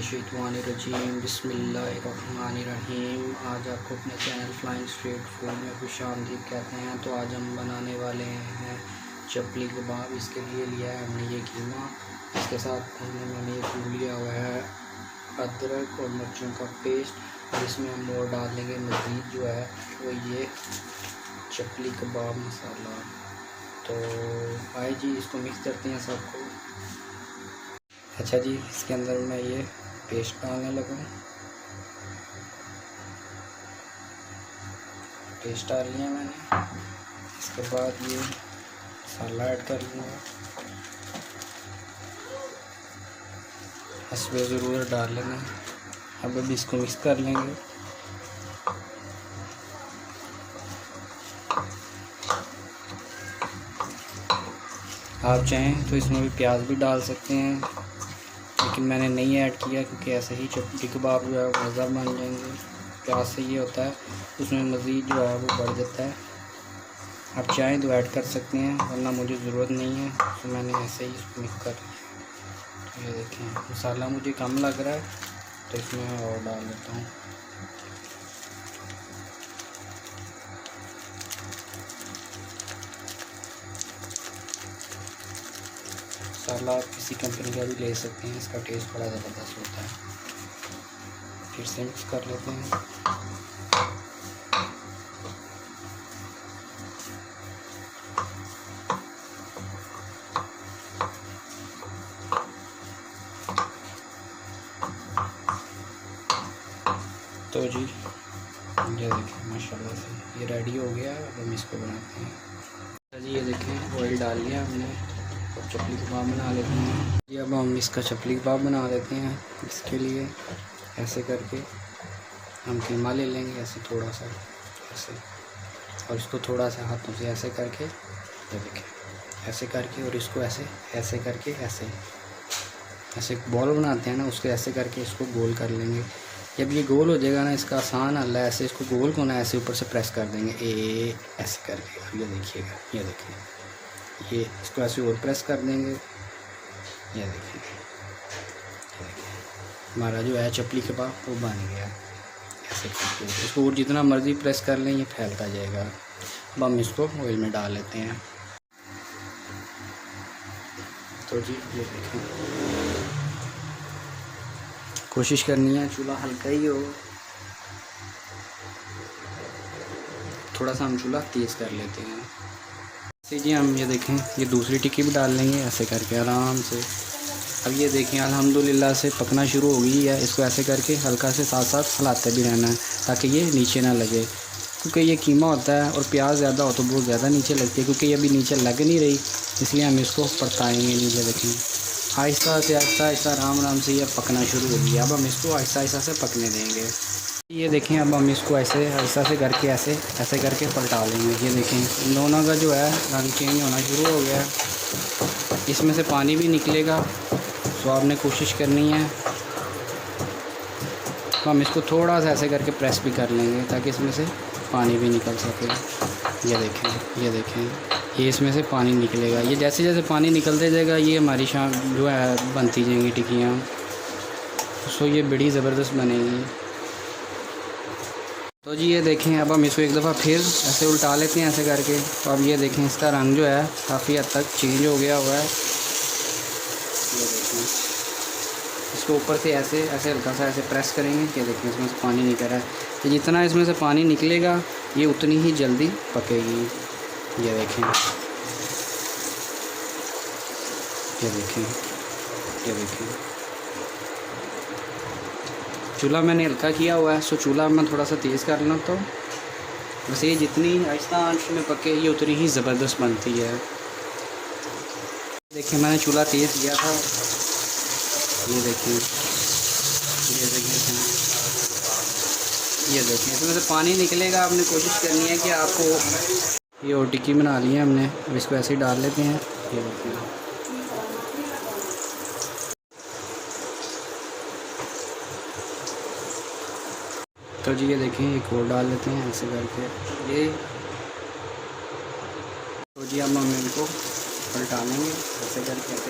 मिनश्शैतानिर्रजीम बिस्मिल्लाहिर्रहमानिर्रहीम। आज आपको अपने चैनल फ्लाइंग स्ट्रीट फूड में खुशामदीद कहते हैं। तो आज हम बनाने वाले हैं चपली कबाब। इसके लिए लिया है हमने ये कीमा, इसके साथ मैंने ये फूल लिया हुआ है अदरक और मिर्चों का पेस्ट, और इसमें हम और डाल देंगे मज़ीद जो है वो ये चपली कबाब मसाला। तो आइए जी इसको मिक्स करते हैं सबको। अच्छा जी, इसके अंदर मैं ये पेस्ट डालने लगा। पेस्ट डाल लिया मैंने। इसके बाद ये मसाला ऐड कर लूँगा, हस्बे ज़रूरत डाल लेंगे। अब इसको मिक्स कर लेंगे। आप चाहें तो इसमें भी प्याज भी डाल सकते हैं, लेकिन मैंने नहीं ऐड किया क्योंकि ऐसे ही चपली कबाब जो है वो मज़ा बन जाएंगे। प्याज से ये होता है उसमें मज़ीद जो है वो बढ़ जाता है। आप चाहें तो ऐड कर सकते हैं, वरना मुझे ज़रूरत नहीं है, तो मैंने ऐसे ही इसको मिक्स कर। तो ये देखें मसाला मुझे कम लग रहा है तो इसमें मैं और डाल देता हूँ। मसाला आप किसी कंपनी का भी ले सकते हैं, इसका टेस्ट बड़ा ज़बरदस्त होता है। फिर से मिक्स कर लेते हैं। तो जी ये देखें माशाल्लाह से ये रेडी हो गया। अब हम इसको बनाते हैं। जी ये देखें ऑयल डाल लिया हमने, और चपली कबाब बना लेते हैं जी। अब हम इसका चपली कबाब बना लेते हैं। इसके लिए ऐसे करके हम कीमा ले लेंगे, ऐसे थोड़ा सा ऐसे, और इसको थोड़ा सा हाथों से ऐसे करके, ये देखें ऐसे करके, और इसको ऐसे ऐसे करके ऐसे बॉल बनाते हैं ना, उसको ऐसे करके इसको गोल कर लेंगे। जब ये गोल हो जाएगा ना, इसका आसान हल है, ऐसे इसको गोल को ना ऐसे ऊपर से प्रेस कर देंगे ऐसे करके। अब ये देखिएगा, ये देखिए ये इसको ऐसे और प्रेस कर देंगे। ये देखिए हमारा जो है चपली कबाब वो बन गया। ऐसे करके इसको और जितना मर्ज़ी प्रेस कर लें ये फैलता जाएगा। अब हम इसको ऑयल में डाल लेते हैं। तो जी ये देखें, कोशिश करनी है चूल्हा हल्का ही हो, थोड़ा सा हम चूल्हा तेज़ कर लेते हैं। जी हम ये देखें ये दूसरी टिक्की भी डाल लेंगे ऐसे करके आराम से। अब ये देखें अल्हम्दुलिल्लाह से पकना शुरू हो गई है। इसको ऐसे करके हल्का से साथ साथ हिलाते भी रहना है ताकि ये नीचे ना लगे, क्योंकि ये कीमा होता है और प्याज ज़्यादा हो तो बहुत ज़्यादा नीचे लगती है। क्योंकि ये अभी नीचे लग नहीं रही, इसलिए हम इसको परताएँगे नीचे। देखें आहिस्ता से आहिस्ता आहिस्ता आराम से ये पकना शुरू हो गया। अब हम इसको आहिस्ता आहिस्ता से पकने देंगे। ये देखें अब हम इसको ऐसे आहिस्ता से करके ऐसे करके पलटा लेंगे। ये देखें इन दोनों का जो है रंग चेंज होना शुरू हो गया। इसमें से पानी भी निकलेगा, तो आपने कोशिश करनी है। हम इसको थोड़ा सा ऐसे करके प्रेस भी कर लेंगे ताकि इसमें से पानी भी निकल सके। ये देखें ये इसमें से पानी निकलेगा। ये जैसे जैसे पानी निकलते जाएगा ये हमारी शाम जो है बनती जाएंगी टिक्कियाँ, सो ये बड़ी ज़बरदस्त बनेगी। तो जी ये देखें अब हम इसको एक दफ़ा फिर ऐसे उल्टा लेते हैं ऐसे करके। तो अब ये देखें इसका रंग जो है काफ़ी हद तक चेंज हो गया हुआ है। ये देखें इसको ऊपर से ऐसे हल्का सा ऐसे प्रेस करेंगे। ये देखें इसमें से पानी निकल रहा है। तो जितना इसमें से पानी निकलेगा ये उतनी ही जल्दी पकेगी। ये देखें चूल्हा मैंने हल्का किया हुआ है, सो चूल्हा मैं थोड़ा सा तेज़ कर लेना। तो बस ये जितनी आहिस्ता आंच में पके ये उतनी ही ज़बरदस्त बनती है। देखिए मैंने चूल्हा तेज़ किया था। ये देखें इसमें से पानी निकलेगा। आपने कोशिश करनी है कि आपको ये और टिक्की बना ली है हमने। अब इसको ऐसे ही डाल लेते हैं। ये देखिए तो जी ये देखें एक और डाल लेते हैं ऐसे करके ये। तो जी अब हम इनको पलटा लेंगे ऐसे करके